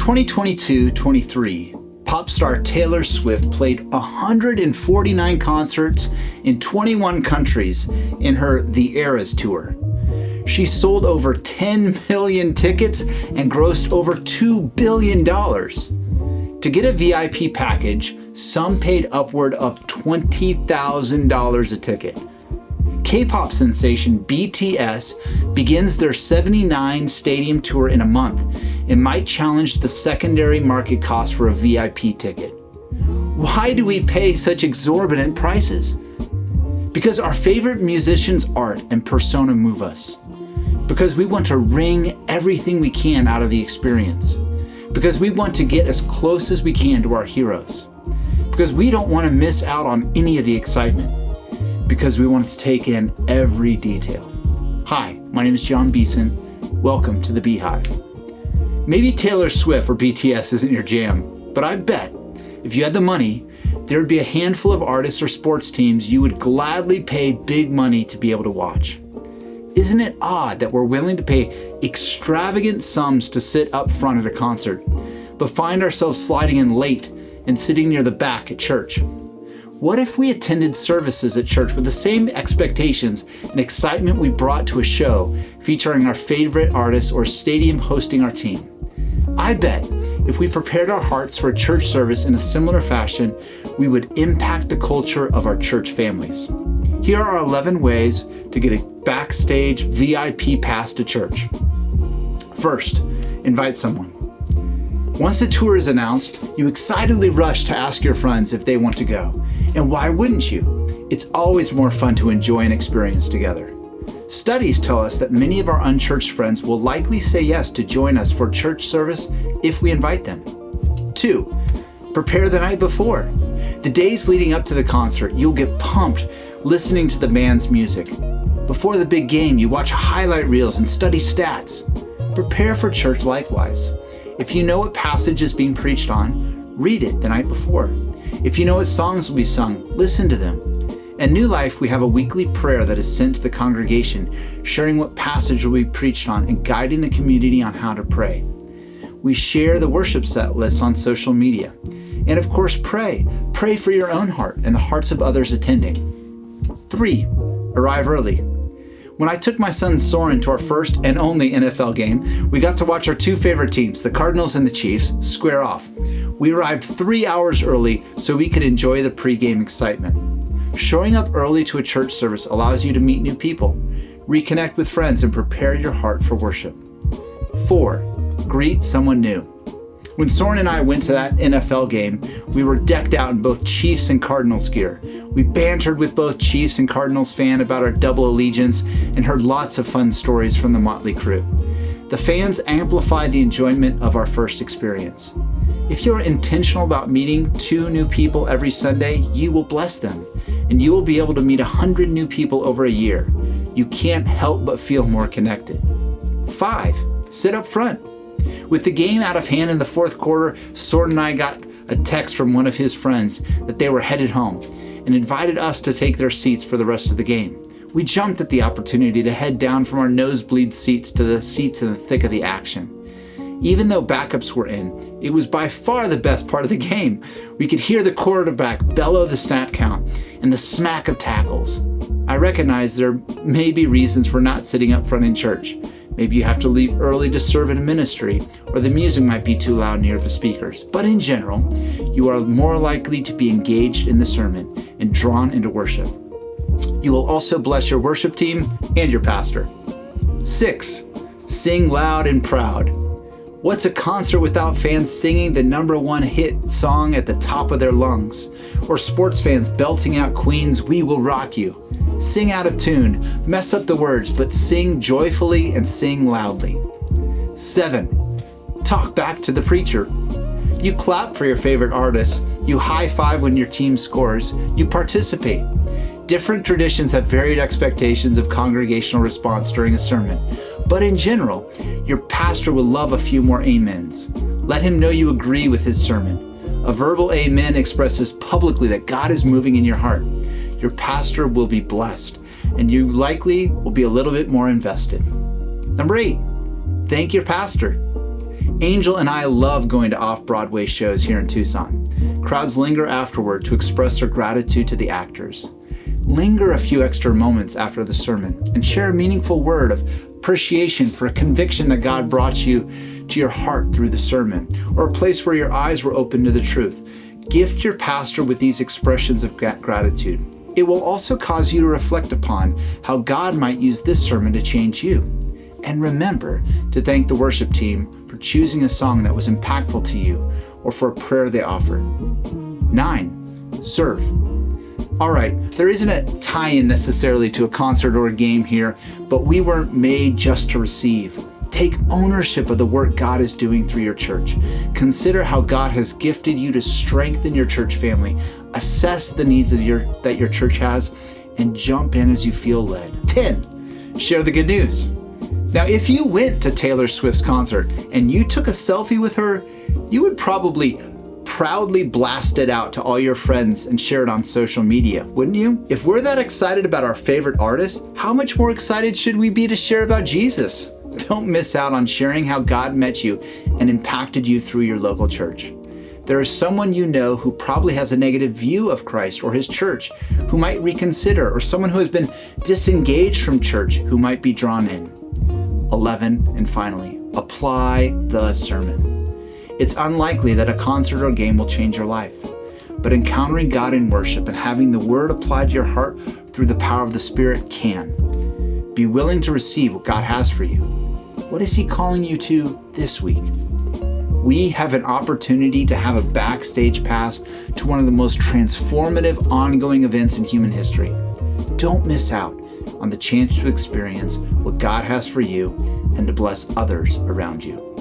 In 2022-23, pop star Taylor Swift played 149 concerts in 21 countries in her The Eras tour. She sold over 10 million tickets and grossed over $2 billion. To get a VIP package, some paid upward of $20,000 a ticket. K-pop sensation BTS begins their 79 stadium tour in a month and might challenge the secondary market cost for a VIP ticket. Why do we pay such exorbitant prices? Because our favorite musicians' art and persona move us. Because we want to wring everything we can out of the experience. Because we want to get as close as we can to our heroes. Because we don't want to miss out on any of the excitement. Because we want to take in every detail. Hi, my name is John Beeson. Welcome to the Bee Hive. Maybe Taylor Swift or BTS isn't your jam, but I bet if you had the money, there would be a handful of artists or sports teams you would gladly pay big money to be able to watch. Isn't it odd that we're willing to pay extravagant sums to sit up front at a concert, but find ourselves sliding in late and sitting near the back at church? What if we attended services at church with the same expectations and excitement we brought to a show featuring our favorite artists or stadium hosting our team? I bet if we prepared our hearts for a church service in a similar fashion, we would impact the culture of our church families. Here are 11 ways to get a backstage VIP pass to church. First, invite someone. Once the tour is announced, you excitedly rush to ask your friends if they want to go. And why wouldn't you? It's always more fun to enjoy an experience together. Studies tell us that many of our unchurched friends will likely say yes to join us for church service if we invite them. 2, prepare the night before. The days leading up to the concert, you'll get pumped listening to the band's music. Before the big game, you watch highlight reels and study stats. Prepare for church likewise. If you know what passage is being preached on, read it the night before. If you know what songs will be sung, listen to them. At New Life, we have a weekly prayer that is sent to the congregation, sharing what passage will be preached on and guiding the community on how to pray. We share the worship set lists on social media. And of course, pray. Pray for your own heart and the hearts of others attending. 3, arrive early. When I took my son Soren to our first and only NFL game, we got to watch our two favorite teams, the Cardinals and the Chiefs, square off. We arrived 3 hours early so we could enjoy the pregame excitement. Showing up early to a church service allows you to meet new people, reconnect with friends, and prepare your heart for worship. 4, greet someone new. When Soren and I went to that NFL game, we were decked out in both Chiefs and Cardinals gear. We bantered with both Chiefs and Cardinals fans about our double allegiance and heard lots of fun stories from the motley crew. The fans amplified the enjoyment of our first experience. If you're intentional about meeting 2 new people every Sunday, you will bless them, and you will be able to meet 100 new people over a year. You can't help but feel more connected. 5, sit up front. With the game out of hand in the fourth quarter, Soren and I got a text from one of his friends that they were headed home and invited us to take their seats for the rest of the game. We jumped at the opportunity to head down from our nosebleed seats to the seats in the thick of the action. Even though backups were in, it was by far the best part of the game. We could hear the quarterback bellow the snap count and the smack of tackles. I recognize there may be reasons for not sitting up front in church. Maybe you have to leave early to serve in a ministry, or the music might be too loud near the speakers. But in general, you are more likely to be engaged in the sermon and drawn into worship. You will also bless your worship team and your pastor. 6, sing loud and proud. What's a concert without fans singing the #1 hit song at the top of their lungs? Or sports fans belting out Queen's "We Will Rock You"? Sing out of tune, mess up the words, but sing joyfully and sing loudly. 7, talk back to the preacher. You clap for your favorite artist, you high-five when your team scores, you participate. Different traditions have varied expectations of congregational response during a sermon, but in general, your pastor will love a few more amens. Let him know you agree with his sermon. A verbal amen expresses publicly that God is moving in your heart. Your pastor will be blessed, and you likely will be a little bit more invested. Number 8, thank your pastor. Angel and I love going to off-Broadway shows here in Tucson. Crowds linger afterward to express their gratitude to the actors. Linger a few extra moments after the sermon and share a meaningful word of appreciation for a conviction that God brought you to your heart through the sermon, or a place where your eyes were open to the truth. Gift your pastor with these expressions of gratitude. It will also cause you to reflect upon how God might use this sermon to change you. And remember to thank the worship team for choosing a song that was impactful to you or for a prayer they offered. 9. Serve. All right, there isn't a tie-in necessarily to a concert or a game here, but we weren't made just to receive. Take ownership of the work God is doing through your church. Consider how God has gifted you to strengthen your church family. Assess the needs that your church has and jump in as you feel led. 10. Share the good news. Now, if you went to Taylor Swift's concert and you took a selfie with her, you would probably proudly blast it out to all your friends and share it on social media, wouldn't you? If we're that excited about our favorite artist, how much more excited should we be to share about Jesus? Don't miss out on sharing how God met you and impacted you through your local church. There is someone you know who probably has a negative view of Christ or his church who might reconsider, or someone who has been disengaged from church who might be drawn in. 11, and finally, apply the sermon. It's unlikely that a concert or game will change your life, but encountering God in worship and having the word applied to your heart through the power of the Spirit can. Be willing to receive what God has for you. What is he calling you to this week? We have an opportunity to have a backstage pass to one of the most transformative ongoing events in human history. Don't miss out on the chance to experience what God has for you and to bless others around you.